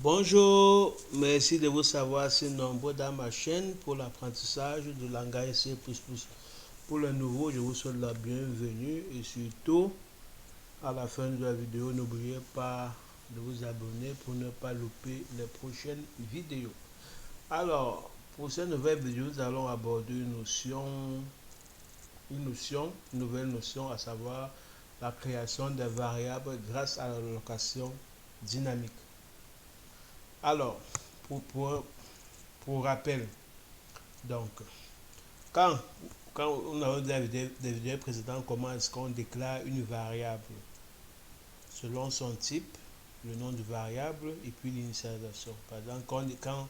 Bonjour, merci de vous savoir si nombreux dans ma chaîne pour l'apprentissage du langage C++. Pour le nouveau, je vous souhaite la bienvenue et surtout, à la fin de la vidéo, n'oubliez pas de vous abonner pour ne pas louper les prochaines vidéos. Alors, pour cette nouvelle vidéo, nous allons aborder une nouvelle notion, à savoir la création des variables grâce à l'allocation dynamique. Alors, pour, pour, pour rappel, donc, quand, quand on a des vidéos précédentes, comment est-ce qu'on déclare une variable selon son type, le nom de variable et puis l'initialisation. Par exemple, quand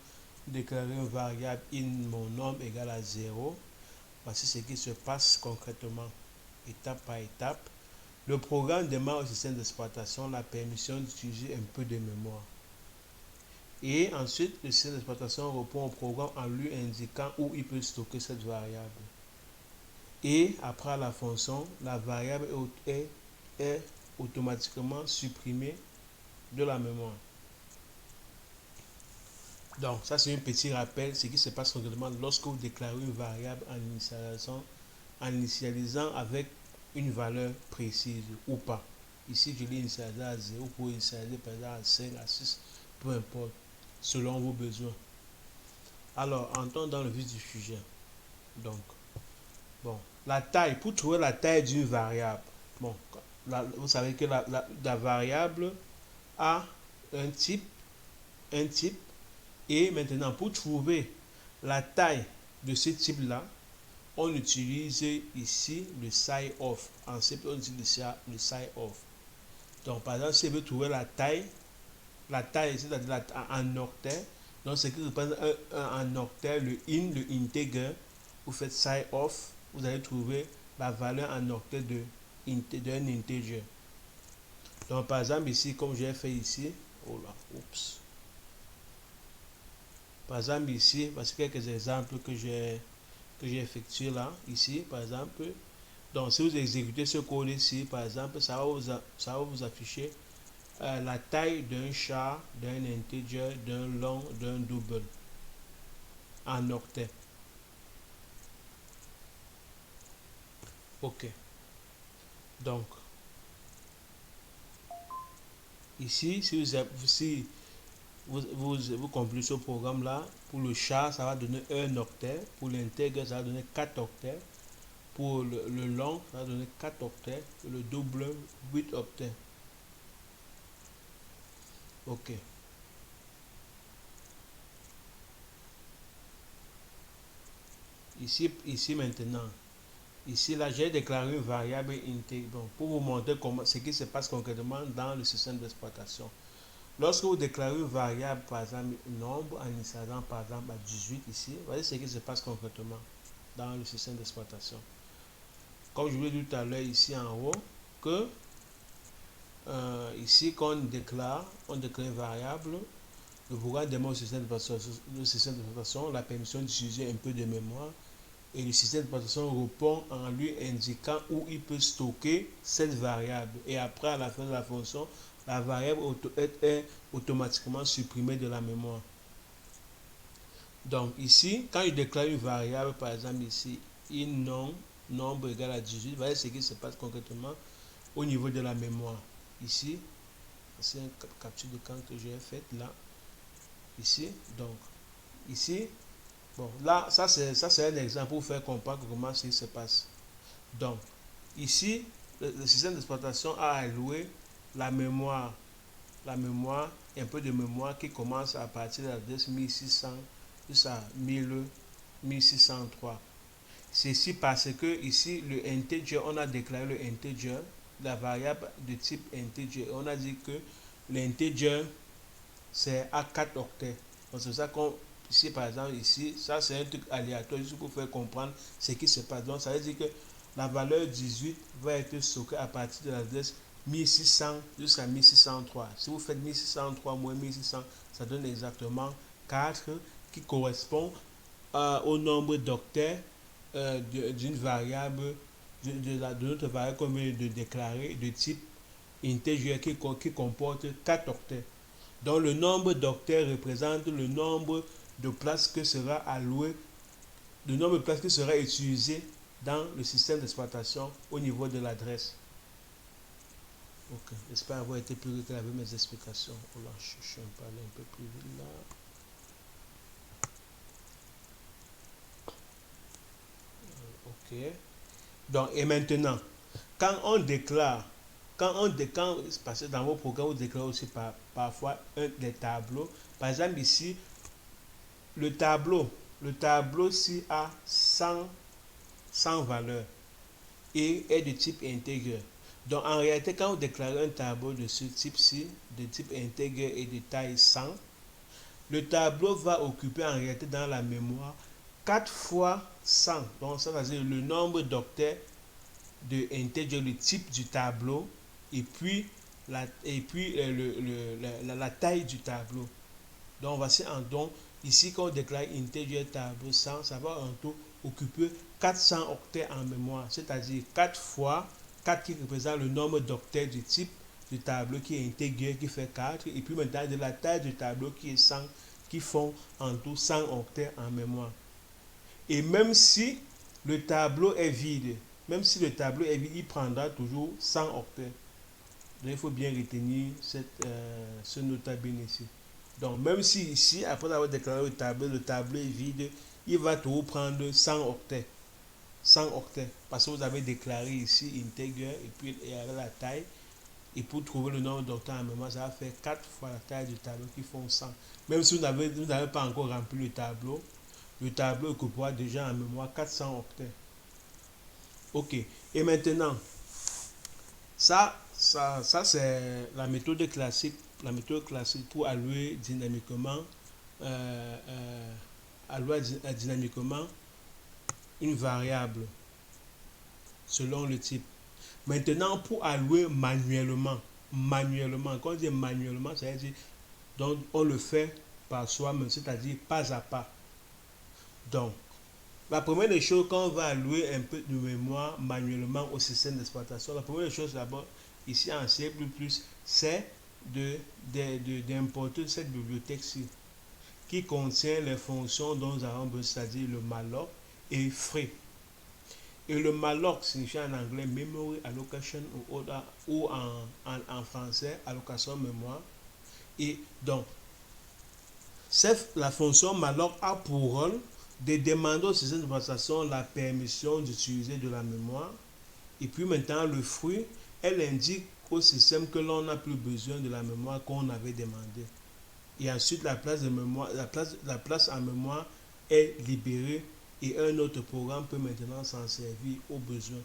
vous déclarez une variable in mon nom égale à 0, voici ce qui se passe concrètement, étape par étape. Le programme demande au système d'exploitation la permission d'utiliser un peu de mémoire. Et ensuite, le système d'exploitation répond au programme en lui indiquant où il peut stocker cette variable. Et après la fonction, la variable est automatiquement supprimée de la mémoire. Donc, ça c'est un petit rappel, ce qui se passe concrètement lorsque vous déclarez une variable en initialisant avec une valeur précise ou pas. Ici, je l'ai initialisé à 0, pour initialiser par exemple à 5, à 6, peu importe, selon vos besoins. Alors, entrons dans le vif du sujet. Donc, bon, la taille, pour trouver la taille d'une variable, bon, vous savez que la variable a un type, et maintenant, pour trouver la taille de ce type-là, on utilise ici le sizeof. En C++, on utilise le sizeof. Donc, par exemple, si je veux trouver la taille, c'est-à-dire en octet, donc ce qui représente en octet, le integer, vous faites sizeof, vous allez trouver la valeur en octet d'un integer. Donc par exemple ici, comme j'ai fait ici, oh là, oups. Par exemple ici, voici quelques exemples que j'ai effectué là, ici par exemple. Donc si vous exécutez ce code ici, par exemple, ça va vous afficher la taille d'un char, d'un integer, d'un long, d'un double en octet. Ok. Donc, ici, si vous compilez ce programme-là, pour le char, ça va donner un octet. Pour l'intègre, ça va donner 4 octets. Pour le long, ça va donner 4 octets. Et le double, 8 octets. Ok. Ici maintenant, ici là, j'ai déclaré une variable intègre. Bon, pour vous montrer ce qui se passe concrètement dans le système d'exploitation. Lorsque vous déclarez une variable, par exemple, nombre, en initialisant par exemple à 18 ici, voyez ce qui se passe concrètement dans le système d'exploitation. Comme je vous l'ai dit tout à l'heure ici en haut, que ici quand on déclare une variable, le programme demande au système d'exploitation la permission d'utiliser un peu de mémoire et le système d'exploitation répond en lui indiquant où il peut stocker cette variable. Et après, à la fin de la fonction, la variable est automatiquement supprimée de la mémoire. Donc ici, quand je déclare une variable, par exemple ici, nombre égal à 18, voyez ce qui se passe concrètement au niveau de la mémoire. Ici, c'est une capture de camp que j'ai faite là. Ici, donc, ici, bon, là, ça c'est un exemple pour faire comprendre comment ça se passe. Donc, ici, le système d'exploitation a alloué la mémoire, un peu de mémoire qui commence à partir de l'adresse 1600 jusqu'à 1603. Ceci parce que ici, le integer, on a déclaré le integer, la variable de type integer. On a dit que l'integer, c'est à 4 octets. Donc, c'est ça qu'on, ici, par exemple, ici, ça, c'est un truc aléatoire, juste pour faire comprendre ce qui se passe. Donc, ça veut dire que la valeur 18 va être stockée à partir de l'adresse 1600 jusqu'à 1603. Si vous faites 1603 moins 1600, ça donne exactement 4 qui correspond au nombre d'octets d'une variable, de notre variable qu'on vient de déclarer, de type integer qui comporte 4 octets. Donc le nombre d'octets représente le nombre de places que sera alloué, le nombre de places qui sera utilisé dans le système d'exploitation au niveau de l'adresse. Ok, j'espère avoir été plus clair avec mes explications. Oh là, je suis un peu allé un peu plus vite là. Ok. Donc, et maintenant, quand on déclare, parce que dans vos programmes, vous déclarez aussi parfois des tableaux. Par exemple, ici, le tableau, ci a 100 valeurs et est de type intégré. Donc, en réalité, quand vous déclarez un tableau de ce type-ci, de type intégré et de taille 100, le tableau va occuper en réalité dans la mémoire 4 fois 100. Donc, ça veut dire le nombre d'octets de intégrer le type du tableau et puis la taille du tableau. Donc voici un don. Ici, quand on déclare integer tableau 100, ça va en tout occuper 400 octets en mémoire, c'est-à-dire 4 fois 4 qui représente le nombre d'octets du type du tableau qui est intégré, qui fait 4, et puis maintenant de la taille du tableau qui est 100, qui font en tout 100 octets en mémoire. Et même si le tableau est vide, il prendra toujours 100 octets. Donc, il faut bien retenir ce notable ici. Donc, même si ici, après avoir déclaré le tableau est vide, il va toujours prendre 100 octets. 100 octets. Parce que vous avez déclaré ici intègre et puis avec la taille. Et pour trouver le nombre d'octets en mémoire, ça va faire 4 fois la taille du tableau qui font 100. Même si vous n'avez pas encore rempli le tableau occupera déjà en mémoire 400 octets. Ok. Et maintenant, ça c'est la méthode classique pour allouer dynamiquement, dynamiquement une variable selon le type. Maintenant, pour allouer manuellement, quand on dit manuellement, ça veut dire donc on le fait par soi-même, c'est-à-dire pas à pas. Donc, la première des choses, quand on va allouer un peu de mémoire manuellement au système d'exploitation, la première chose d'abord, ici en C++, c'est d'importer cette bibliothèque-ci qui contient les fonctions dont nous avons besoin, c'est-à-dire le malloc et free. Et le malloc signifie en anglais memory allocation ou en français allocation mémoire. Et donc, la fonction malloc a pour rôle de demander au système d'exploitation la permission d'utiliser de la mémoire. Et puis maintenant, le fruit, elle indique au système que l'on n'a plus besoin de la mémoire qu'on avait demandé. Et ensuite, la place en mémoire est libérée et un autre programme peut maintenant s'en servir au besoin.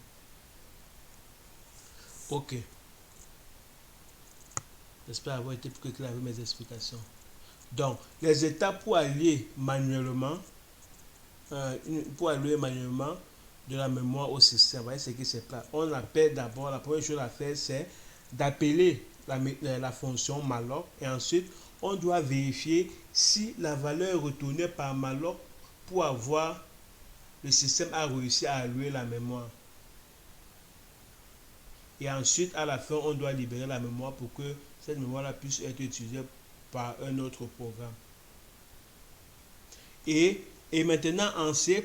Ok. J'espère avoir été plus clair avec mes explications. Donc, les étapes pour allier manuellement de la mémoire au système. Voyez ce qui se passe. On appelle d'abord, la première chose à faire, c'est d'appeler la fonction malloc et ensuite on doit vérifier si la valeur retournée par malloc pour avoir le système a réussi à allouer la mémoire. Et ensuite, à la fin, on doit libérer la mémoire pour que cette mémoire-là puisse être utilisée par un autre programme. Et maintenant, en C++,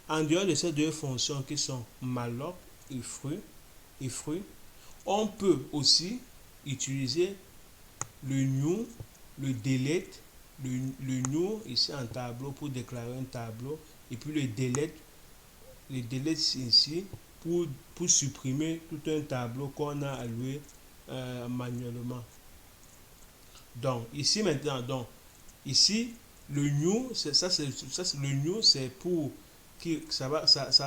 en dehors de ces deux fonctions qui sont malloc et fruit, on peut aussi utiliser le new, le delete, le new ici en tableau pour déclarer un tableau, et puis le delete ici pour supprimer tout un tableau qu'on a alloué manuellement. Donc ici maintenant, ici le new, le new, c'est pour ça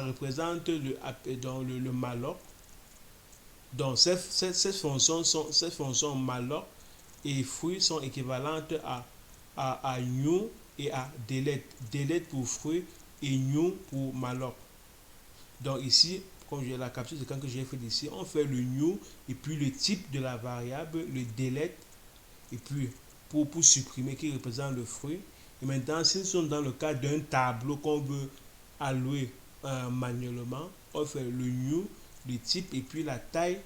représente le malloc. Donc ces fonctions malloc et fruit sont équivalentes à new et à delete. Delete pour fruit et new pour malloc. Donc ici, comme j'ai la capture de quand que j'ai fait ici, on fait le new et puis le type de la variable, le delete, et puis pour supprimer qui représente le fruit. Et maintenant, si nous sommes dans le cas d'un tableau qu'on veut allouer manuellement, on fait le new, le type et puis la taille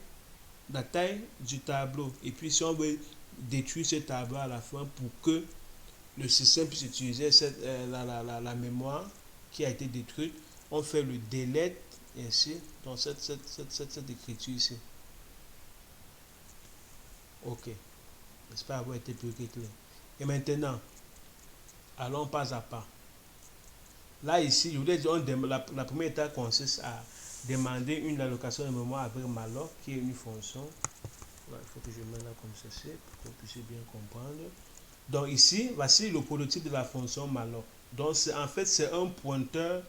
du tableau. Et puis si on veut détruire ce tableau à la fin pour que le système puisse utiliser la mémoire qui a été détruite. On fait le delete ainsi dans cette écriture ici. Ok, j'espère avoir été plus clair. Et maintenant, allons pas à pas. Là ici, je voulais dire, la première étape consiste à demander une allocation de mémoire avec malloc, qui est une fonction. Voilà, il faut que je mette là comme ceci pour que vous puissiez bien comprendre. Donc ici, voici le prototype de la fonction malloc. Donc en fait, c'est un pointeur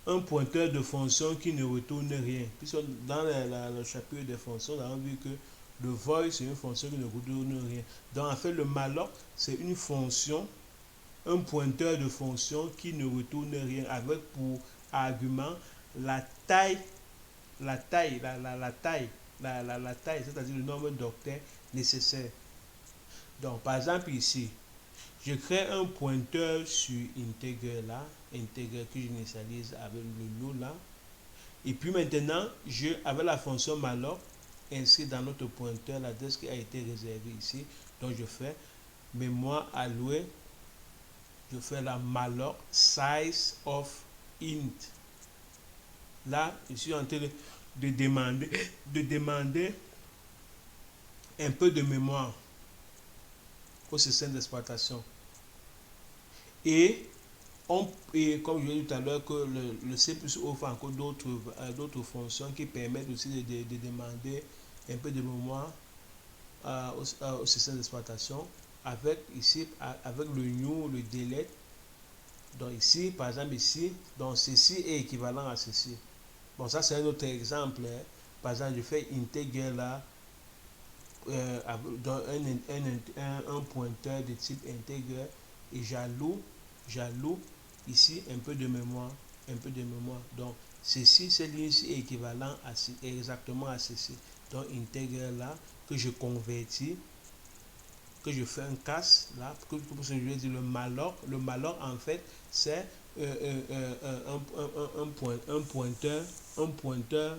de fonction qui ne retourne rien. Puisque dans le chapitre des fonctions, nous avons vu que le void, c'est une fonction qui ne retourne rien. Donc en fait, le malloc, c'est une fonction, un pointeur de fonction qui ne retourne rien, avec pour argument la taille, la taille, c'est-à-dire le nombre d'octets nécessaires. Donc par exemple ici, je crée un pointeur sur integer là, integer que j'initialise avec le lot là. Et puis maintenant, avec la fonction malloc, inscrit dans notre pointeur l'adresse qui a été réservée ici. Donc je fais mémoire allouée, je fais la malloc size of int. Là, je suis en train de demander un peu de mémoire au système d'exploitation. Et comme je l'ai dit tout à l'heure, que le C++ offre encore d'autres fonctions qui permettent aussi de demander un peu de mémoire au système d'exploitation avec ici, avec le new, le delete. Donc ici, par exemple ici, donc ceci est équivalent à ceci. Bon, ça c'est un autre exemple. Hein. Par exemple, je fais integer là, dans un pointeur de type integer et j'alloue ici un peu de mémoire, donc ceci, cette ligne ici est équivalent à exactement à ceci. Donc integer là que je convertis, que je fais un casse là, pour que je vais dire le malloc en fait c'est un pointeur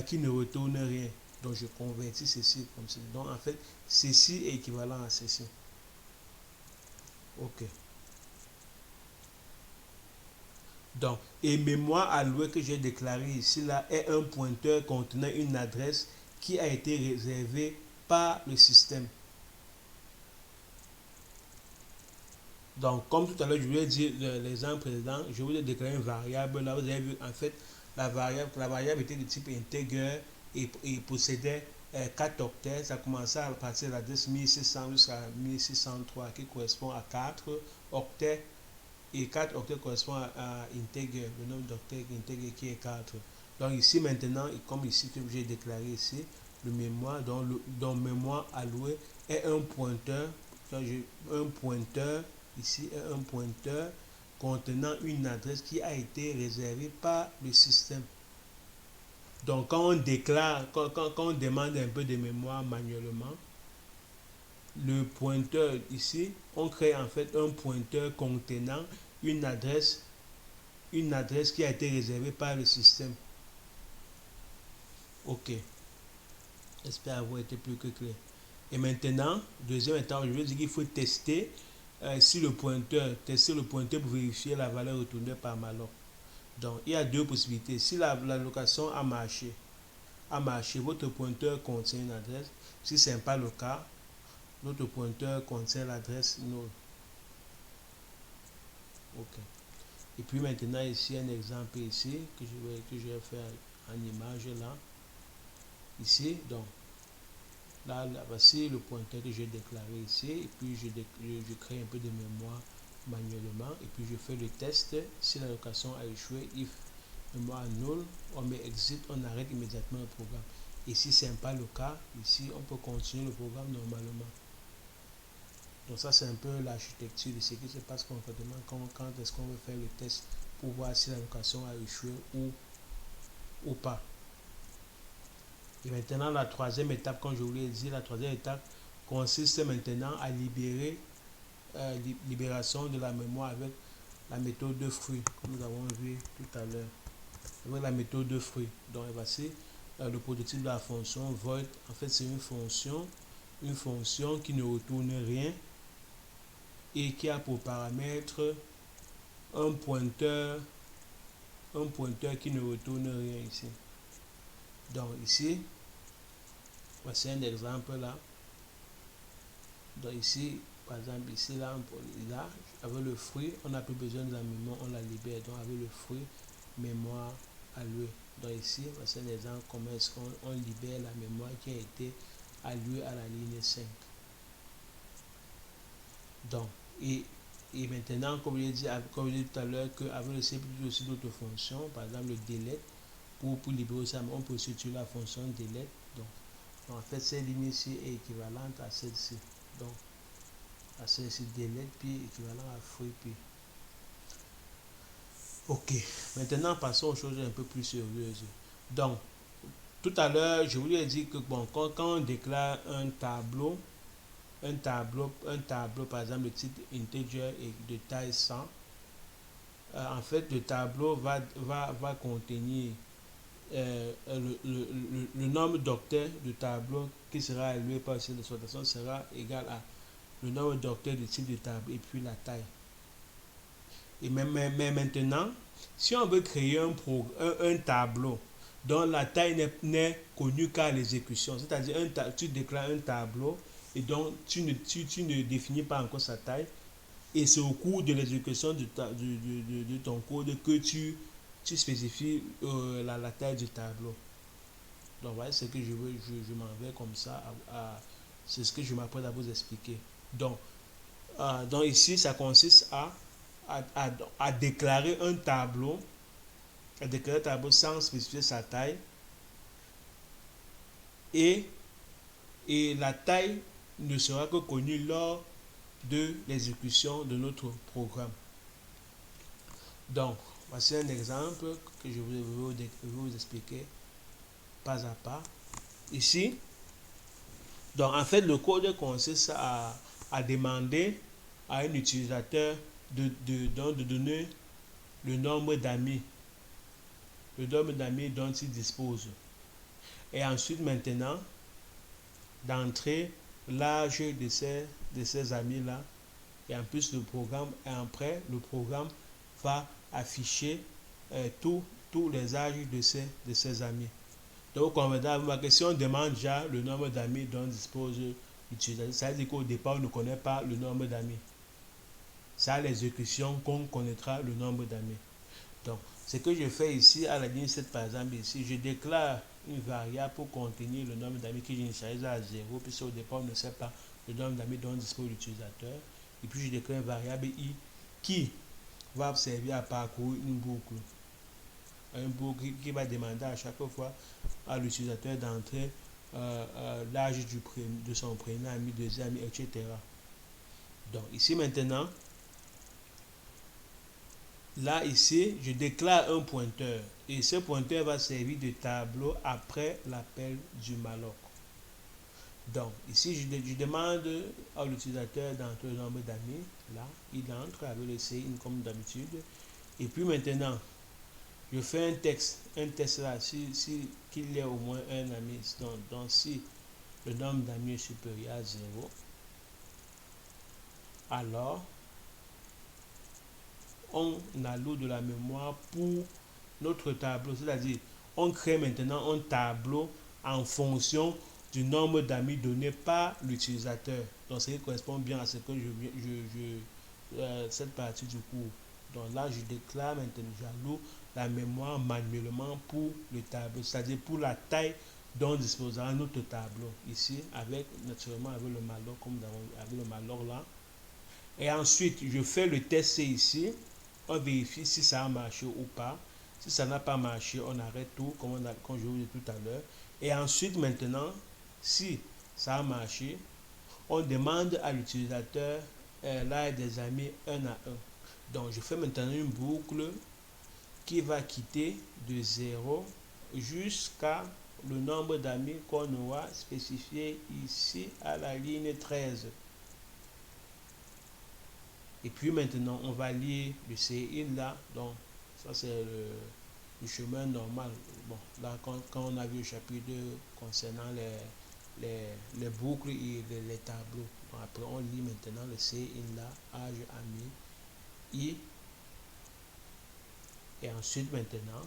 qui ne retourne rien. Donc je convertis ceci comme ceci. Donc en fait, ceci est équivalent à ceci. Ok. Donc, et mémoire allouée que j'ai déclaré ici là est un pointeur contenant une adresse qui a été réservée par le système. Donc, comme tout à l'heure, je vous ai dit l'exemple précédent, je vous ai déclaré une variable. Là, vous avez vu, en fait, la variable était de type integer et possédait 4 octets. Ça commençait à partir de l'adresse 1600 jusqu'à 1603 qui correspond à 4 octets. Et 4 octets correspond à integer, le nombre d'octets integer qui est 4. Donc ici maintenant, comme ici que j'ai déclaré ici, le mémoire, donc mémoire alloué est un pointeur, ici est un pointeur contenant une adresse qui a été réservée par le système. Donc quand on déclare, quand on demande un peu de mémoire manuellement, le pointeur ici, on crée en fait un pointeur contenant une adresse qui a été réservée par le système. Ok, j'espère avoir été plus que clair. Et maintenant, deuxième étape, je veux dire qu'il faut tester tester le pointeur pour vérifier la valeur retournée par malloc. Donc il y a deux possibilités. Si l'allocation a marché, votre pointeur contient une adresse. Si ce n'est pas le cas, notre pointeur contient l'adresse null. Ok. Et puis maintenant ici un exemple ici que je vais faire en image là. Ici, donc là voici le pointeur que j'ai déclaré ici. Et puis je crée un peu de mémoire manuellement. Et puis je fais le test. Si l'allocation a échoué, if mémoire null, on met exit, on arrête immédiatement le programme. Et si ce n'est pas le cas, ici on peut continuer le programme normalement. Donc ça c'est un peu l'architecture de ce qui se passe concrètement quand est-ce qu'on veut faire le test pour voir si l'allocation a échoué ou pas. Et maintenant la troisième étape, comme je vous l'ai dit, la troisième étape consiste maintenant à libérer libération de la mémoire avec la méthode de fruit, comme nous avons vu tout à l'heure, avec la méthode de fruit. Donc voici le prototype de la fonction void. En fait c'est une fonction une fonction qui ne retourne rien et qui a pour paramètre un pointeur qui ne retourne rien ici. Donc ici, voici un exemple là. Donc ici, par exemple, ici, là, avec le fruit, on n'a plus besoin de la mémoire, on la libère. Donc avec le fruit, mémoire allouée. Donc ici, voici un exemple comment est-ce qu'on libère la mémoire qui a été allouée à la ligne 5. Donc, et maintenant, comme je l'ai dit tout à l'heure, qu'avec le C++, aussi d'autres fonctions, par exemple le delete, pour libérer ça, on peut aussi utiliser la fonction delete. Donc en fait, cette ligne-ci est équivalente à celle-ci. Donc, à celle-ci delete, puis équivalent à free, puis. Ok, maintenant passons aux choses un peu plus sérieuses. Donc, tout à l'heure, je vous ai dit que bon, quand on déclare un tableau, par exemple, de type integer et de taille 100, en fait, le tableau va contenir le nombre d'octets du tableau qui sera alloué par cette exploitation sera égal à le nombre d'octets du type de tableau et puis la taille. Et mais maintenant, si on veut créer un tableau dont la taille n'est connue qu'à l'exécution, c'est-à-dire tu déclares un tableau et donc tu ne définis pas encore sa taille, et c'est au cours de l'exécution de ton code que tu spécifies la taille du tableau. Donc voilà ce que je m'en vais comme ça, c'est ce que je m'apprête à vous expliquer. Donc ici, ça consiste à déclarer un tableau, sans spécifier sa taille, et la taille ne sera que connue lors de l'exécution de notre programme. Donc, voici un exemple que je vais vous expliquer pas à pas. Ici, donc en fait, le code consiste à demander à un utilisateur de donner le nombre d'amis dont il dispose. Et ensuite, maintenant, d'entrer l'âge de ces amis-là. Et en plus, le programme va afficher tous les âges de ces amis. Donc, si on demande déjà le nombre d'amis dont dispose l'utilisateur, ça veut dire qu'au départ, on ne connaît pas le nombre d'amis. C'est à l'exécution qu'on connaîtra le nombre d'amis. Donc, ce que je fais ici à la ligne 7, par exemple, ici, je déclare une variable pour contenir le nombre d'amis que j'initialise à 0, puisque au départ, on ne sait pas le nombre d'amis dont dispose l'utilisateur. Et puis, je déclare une variable i qui va servir à parcourir une boucle. Un boucle qui va demander à chaque fois à l'utilisateur d'entrer l'âge de son premier ami, deuxième ami, etc. Donc, ici maintenant, là, ici, je déclare un pointeur. Et ce pointeur va servir de tableau après l'appel du malloc. Donc, ici, je demande à l'utilisateur d'entrer le nombre d'amis. Là, il entre avec le CIN comme d'habitude. Et puis maintenant, je fais un test là, qu'il y ait au moins un ami. Donc si le nombre d'amis est supérieur à 0, alors on alloue de la mémoire pour notre tableau. C'est-à-dire, on crée maintenant un tableau en fonction du nombre d'amis donné par l'utilisateur. Donc, ça correspond bien à ce que cette partie du cours. Donc là, je déclare maintenant, j'alloue la mémoire manuellement pour le tableau, c'est-à-dire pour la taille dont disposera notre tableau. Ici, naturellement avec le malloc, comme avec le malloc là. Et ensuite, je fais le test ici. On vérifie si ça a marché ou pas. Si ça n'a pas marché, on arrête tout, comme je vous ai dit tout à l'heure. Et ensuite, maintenant, si ça a marché, on demande à l'utilisateur l'âge des amis un à un. Donc, je fais maintenant une boucle qui va quitter de 0 jusqu'à le nombre d'amis qu'on aura spécifié ici à la ligne 13. Et puis maintenant, on va lier le CIN là. Donc, ça c'est le chemin normal. Bon, là, quand on a vu le chapitre 2 concernant les boucles et les tableaux. Bon, après, on lit maintenant le C, in, là, âge, ami, I. Et ensuite, maintenant,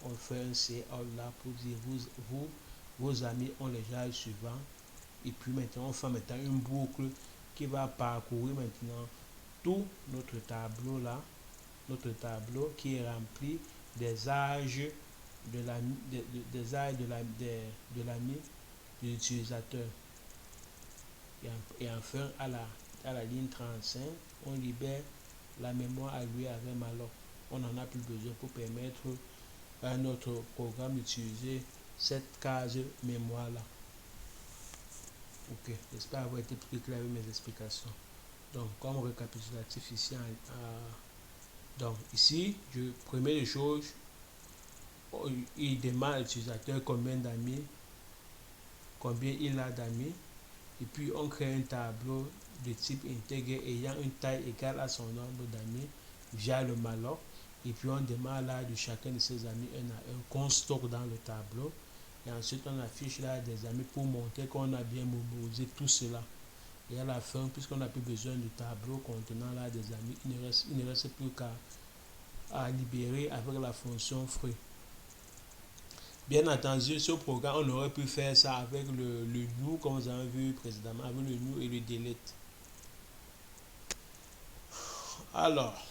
on fait un C, out là pour dire vos amis ont les âges suivants. Et puis maintenant, on fait maintenant une boucle qui va parcourir maintenant tout notre tableau là, notre tableau qui est rempli des âges de l'ami, des âges de l'ami de l'utilisateur. Et enfin, à la ligne 35, on libère la mémoire allouée avec malloc. On n'en a plus besoin pour permettre à notre programme d'utiliser cette case mémoire là. Ok, j'espère avoir été plus clair avec mes explications. Donc, comme récapitulatif ici, donc ici, première des choses, il demande à l'utilisateur combien d'amis, combien il a d'amis, et puis on crée un tableau de type intégré ayant une taille égale à son nombre d'amis via le malloc, et puis on demande l'âge de chacun de ses amis un à un qu'on stocke dans le tableau, et ensuite on affiche l'âge des amis pour montrer qu'on a bien mémorisé tout cela. Et à la fin, puisqu'on n'a plus besoin du tableau contenant l'âge des amis, il ne reste plus qu'à libérer avec la fonction free. Bien entendu, ce programme, on aurait pu faire ça avec le new, comme vous avez vu précédemment, avec le new et le delete. Alors,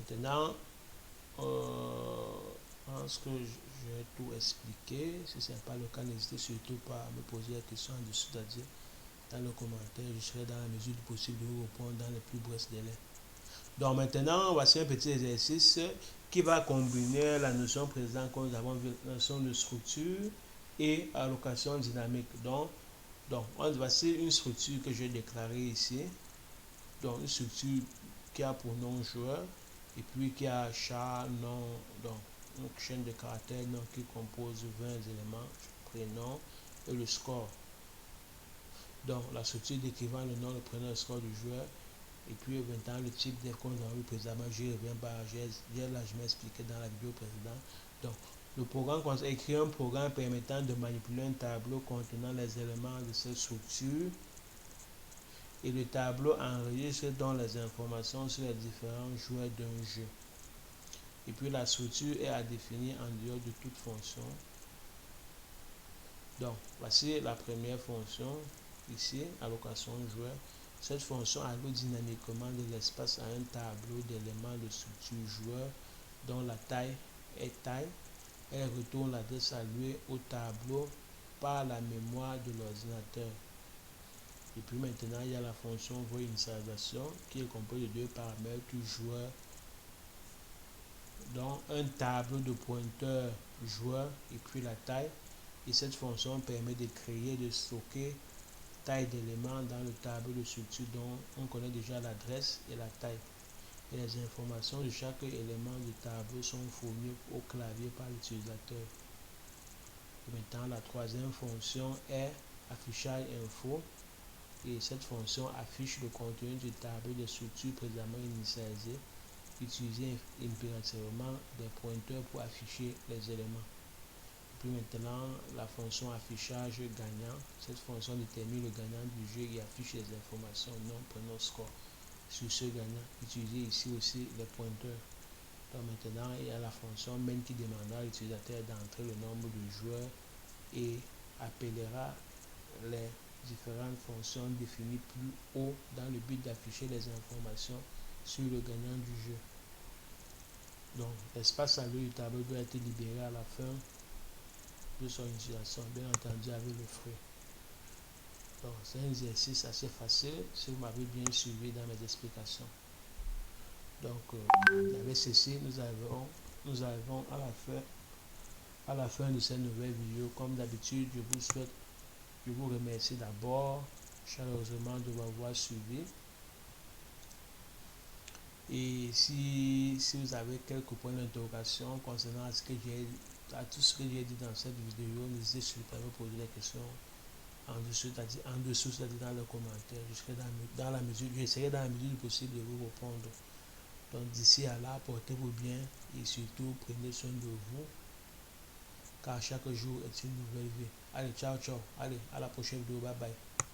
maintenant, je pense que j'ai tout expliqué. Si ce n'est pas le cas, n'hésitez surtout pas à me poser la question en dessous, c'est-à-dire dans le commentaire. Je serai dans la mesure du possible de vous répondre dans les plus brefs délais. Donc maintenant, voici un petit exercice qui va combiner la notion précédente que nous avons vu, la notion de structure et allocation dynamique. Donc voici une structure que j'ai déclarée ici. Donc une structure qui a pour nom joueur et puis qui a char, nom, donc une chaîne de caractères nom qui compose 20 éléments, prénom et le score. Donc la structure décrivant le nom, le prénom et le score du joueur. Et puis maintenant le type de qu'on a vu précédemment, je reviens pas, je m'ai expliqué dans la vidéo précédente. Donc le programme, on écrit un programme permettant de manipuler un tableau contenant les éléments de cette structure. Et le tableau enregistre donc les informations sur les différents joueurs d'un jeu. Et puis la structure est à définir en dehors de toute fonction. Donc voici la première fonction ici, allocation joueur. Cette fonction alloue dynamiquement de l'espace à un tableau d'éléments de structure joueur dont la taille est taille. Elle retourne l'adresse allouée au tableau par la mémoire de l'ordinateur. Et puis maintenant, il y a la fonction voinitialisation qui est composée de deux paramètres joueur, donc un tableau de pointeur joueur et puis la taille. Et cette fonction permet de créer, de stocker taille d'éléments dans le tableau de structure dont on connaît déjà l'adresse et la taille. Et les informations de chaque élément du tableau sont fournies au clavier par l'utilisateur. Maintenant, la troisième fonction est affichage info. Et cette fonction affiche le contenu du tableau de structure précédemment initialisé. Utilisez impérativement des pointeurs pour afficher les éléments. Puis maintenant, la fonction affichage gagnant. Cette fonction détermine le gagnant du jeu et affiche les informations nom, prénom, score sur ce gagnant. Utilisez ici aussi les pointeurs. Donc maintenant, il y a la fonction main qui demandera à l'utilisateur d'entrer le nombre de joueurs et appellera les différentes fonctions définies plus haut dans le but d'afficher les informations sur le gagnant du jeu. Donc, l'espace alloué du tableau doit être libéré à la fin de son utilisation, bien entendu avec le fruit. Donc, c'est un exercice assez facile si vous m'avez bien suivi dans mes explications. Donc, avec ceci, nous arrivons à la fin de cette nouvelle vidéo. Comme d'habitude, je vous remercie d'abord chaleureusement de m'avoir suivi. Et si vous avez quelques points d'interrogation concernant tout ce que j'ai dit dans cette vidéo, n'hésitez surtout pas à me poser des questions en dessous, c'est-à-dire dans le commentaire. J'essaierai dans la mesure du possible de vous répondre. Donc d'ici à là, portez-vous bien et surtout prenez soin de vous. car chaque jour est une nouvelle vie. Allez, ciao, ciao. Allez, à la prochaine vidéo. Bye bye.